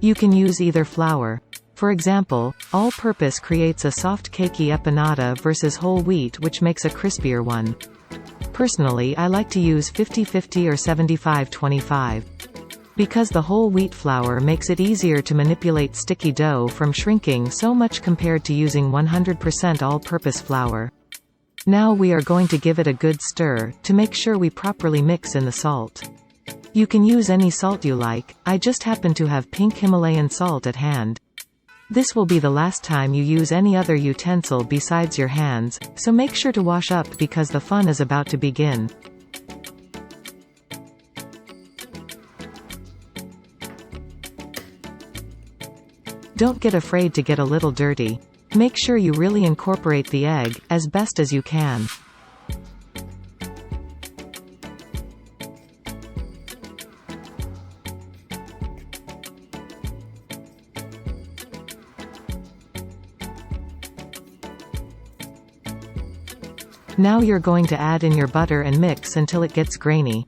You can use either flour. For example, all-purpose creates a soft cakey empanada versus whole wheat, which makes a crispier one. Personally, I like to use 50-50 or 75-25. Because the whole wheat flour makes it easier to manipulate sticky dough from shrinking so much compared to using 100% all-purpose flour. Now we are going to give it a good stir, to make sure we properly mix in the salt. You can use any salt you like, I just happen to have pink Himalayan salt at hand. This will be the last time you use any other utensil besides your hands, so make sure to wash up because the fun is about to begin. Don't get afraid to get a little dirty. Make sure you really incorporate the egg, as best as you can. Now you're going to add in your butter and mix until it gets grainy.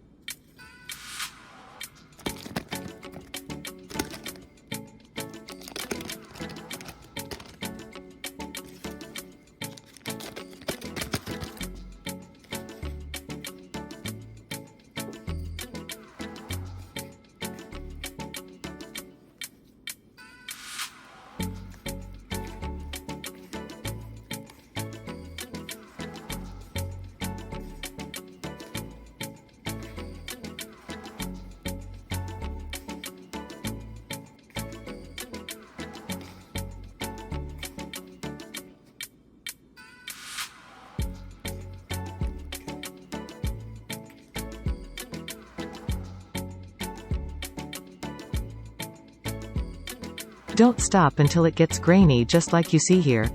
Don't stop until it gets grainy, just like you see here.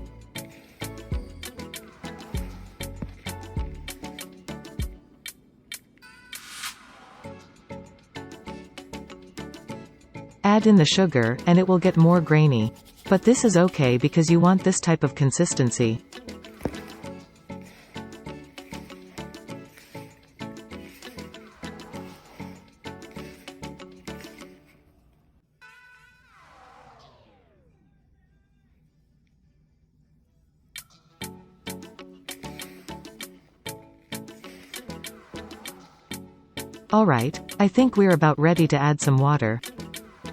Add in the sugar, and it will get more grainy. But this is okay because you want this type of consistency. Alright, I think we're about ready to add some water.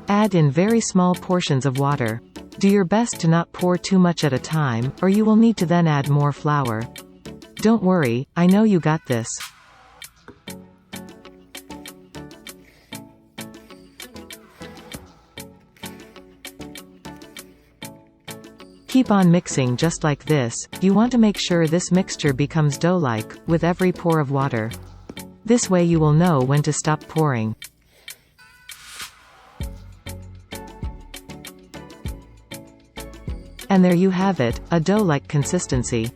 Add in very small portions of water. Do your best to not pour too much at a time, or you will need to then add more flour. Don't worry, I know you got this. Keep on mixing just like this. You want to make sure this mixture becomes dough-like, with every pour of water. This way you will know when to stop pouring. And there you have it, a dough-like consistency.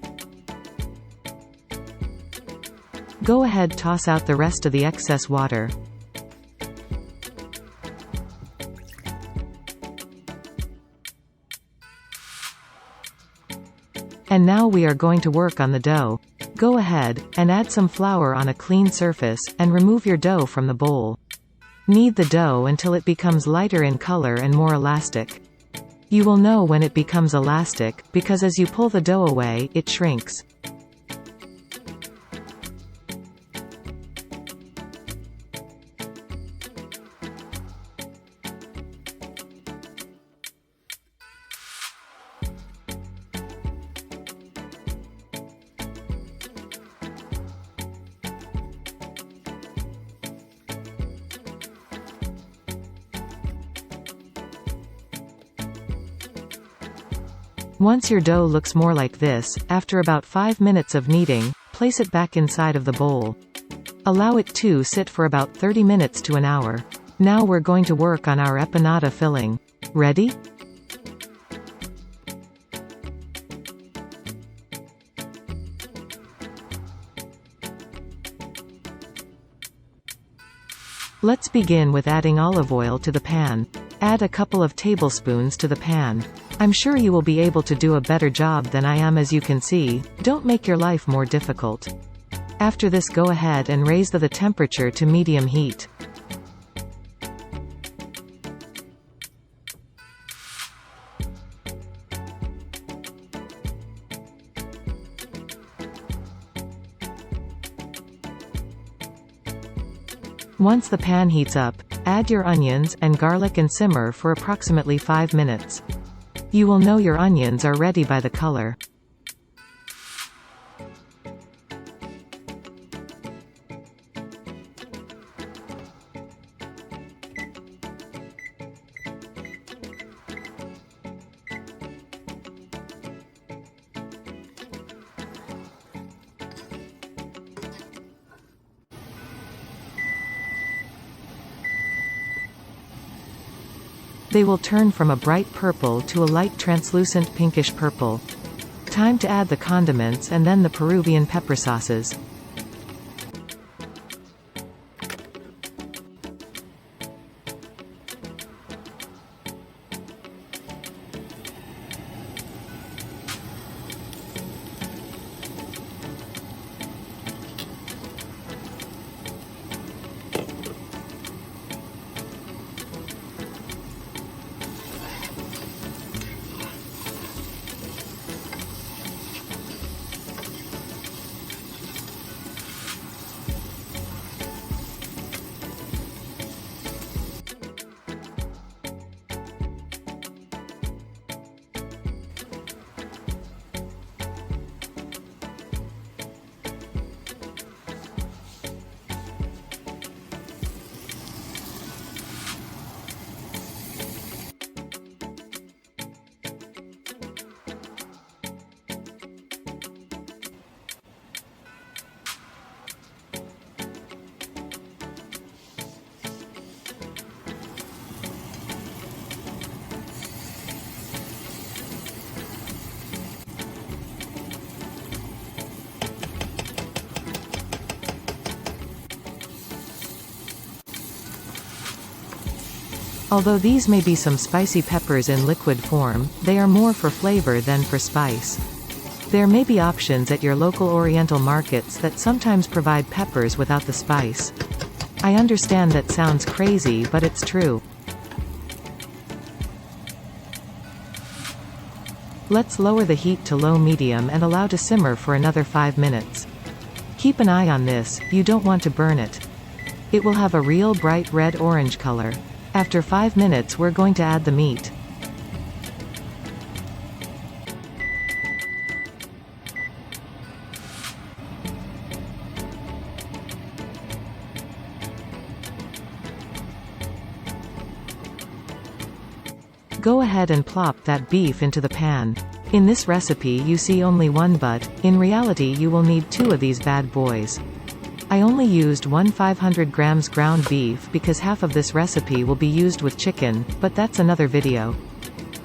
Go ahead, toss out the rest of the excess water. And now we are going to work on the dough. Go ahead, and add some flour on a clean surface, and remove your dough from the bowl. Knead the dough until it becomes lighter in color and more elastic. You will know when it becomes elastic, because as you pull the dough away, it shrinks. Once your dough looks more like this, after about 5 minutes of kneading, place it back inside of the bowl. Allow it to sit for about 30 minutes to an hour. Now we're going to work on our empanada filling. Ready? Let's begin with adding olive oil to the pan. Add a couple of tablespoons to the pan. I'm sure you will be able to do a better job than I am, as you can see. Don't make your life more difficult. After this, go ahead and raise the temperature to medium heat. Once the pan heats up, add your onions and garlic and simmer for approximately 5 minutes. You will know your onions are ready by the color. They will turn from a bright purple to a light translucent pinkish purple. Time to add the condiments and then the Peruvian pepper sauces. Although these may be some spicy peppers in liquid form, they are more for flavor than for spice. There may be options at your local Oriental markets that sometimes provide peppers without the spice. I understand that sounds crazy, but it's true. Let's lower the heat to low-medium and allow to simmer for another 5 minutes. Keep an eye on this, you don't want to burn it. It will have a real bright red-orange color. After 5 minutes we're going to add the meat. Go ahead and plop that beef into the pan. In this recipe you see only one, but in reality you will need 2 of these bad boys. I only used 500 grams ground beef because half of this recipe will be used with chicken, but that's another video.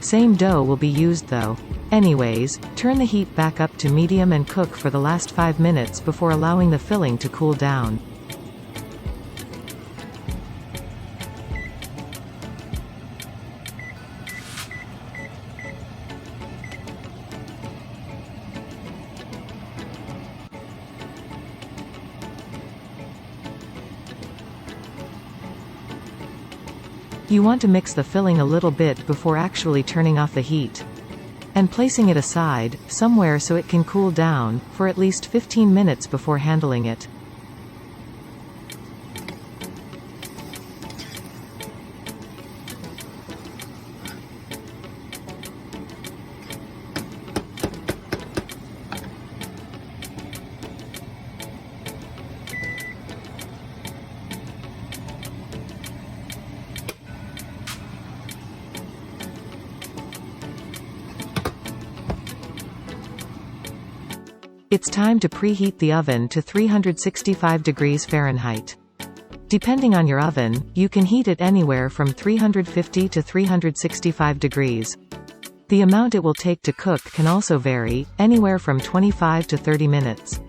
Same dough will be used though. Anyways, turn the heat back up to medium and cook for the last 5 minutes before allowing the filling to cool down. You want to mix the filling a little bit before actually turning off the heat. And placing it aside, somewhere so it can cool down, for at least 15 minutes before handling it. It's time to preheat the oven to 365 degrees Fahrenheit. Depending on your oven, you can heat it anywhere from 350 to 365 degrees. The amount it will take to cook can also vary, anywhere from 25 to 30 minutes.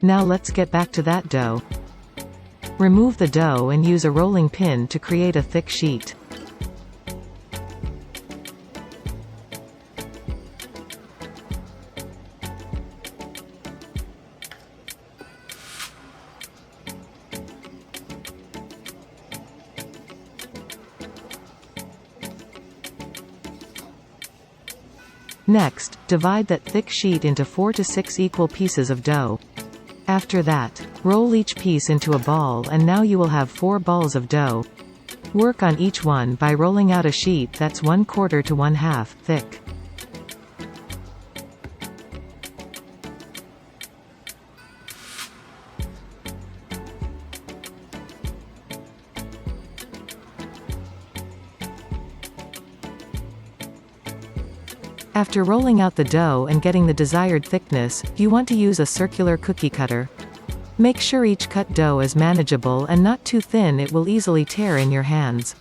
Now let's get back to that dough. Remove the dough and use a rolling pin to create a thick sheet. Next, divide that thick sheet into 4 to 6 equal pieces of dough. After that, roll each piece into a ball and now you will have 4 balls of dough. Work on each one by rolling out a sheet that's 1/4 to 1/2 thick. After rolling out the dough and getting the desired thickness, you want to use a circular cookie cutter. Make sure each cut dough is manageable and not too thin, it will easily tear in your hands.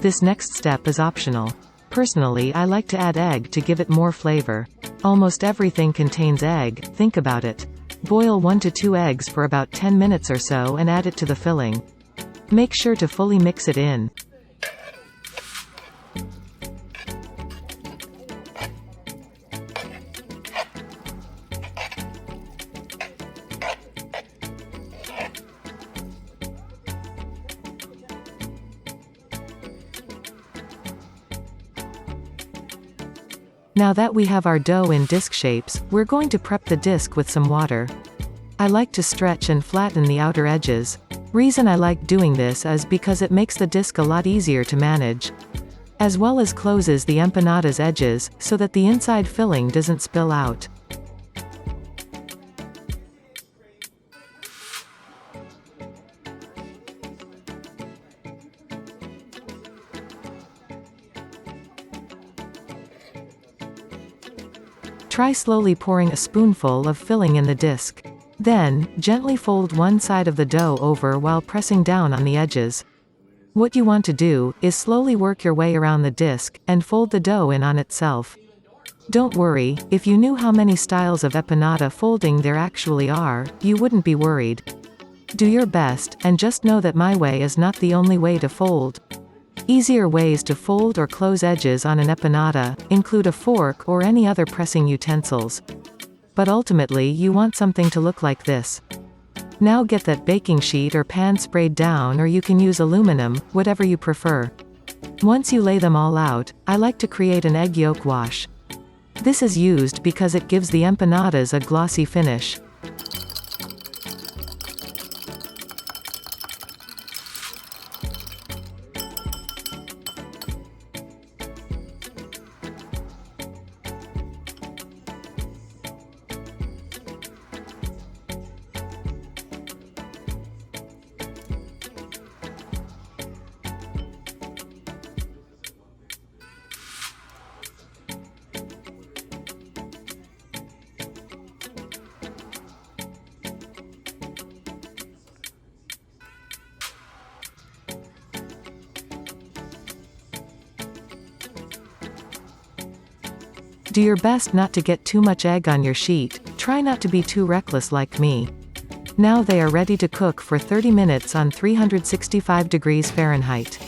This next step is optional. Personally, I like to add egg to give it more flavor. Almost everything contains egg, think about it. Boil 1 to 2 eggs for about 10 minutes or so and add it to the filling. Make sure to fully mix it in. Now that we have our dough in disc shapes, we're going to prep the disc with some water. I like to stretch and flatten the outer edges. Reason I like doing this is because it makes the disc a lot easier to manage, as well as closes the empanada's edges, so that the inside filling doesn't spill out. Try slowly pouring a spoonful of filling in the disc. Then, gently fold one side of the dough over while pressing down on the edges. What you want to do is slowly work your way around the disc, and fold the dough in on itself. Don't worry, if you knew how many styles of empanada folding there actually are, you wouldn't be worried. Do your best, and just know that my way is not the only way to fold. Easier ways to fold or close edges on an empanada include a fork or any other pressing utensils. But ultimately you want something to look like this. Now get that baking sheet or pan sprayed down, or you can use aluminum, whatever you prefer. Once you lay them all out, I like to create an egg yolk wash. This is used because it gives the empanadas a glossy finish. Do your best not to get too much egg on your sheet. Try not to be too reckless like me. Now they are ready to cook for 30 minutes on 365 degrees Fahrenheit.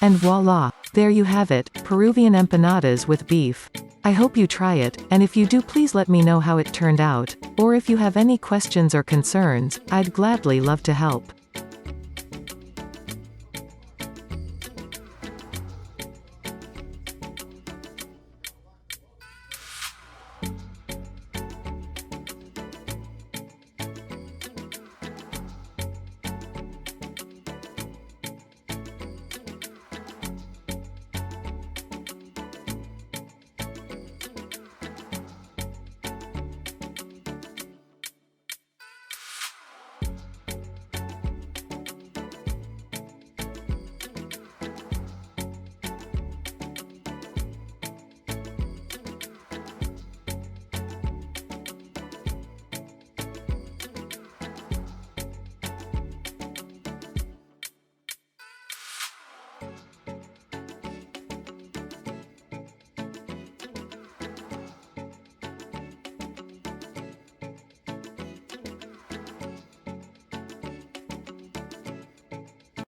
And voila! There you have it, Peruvian empanadas with beef. I hope you try it, and if you do, please let me know how it turned out, or if you have any questions or concerns, I'd gladly love to help.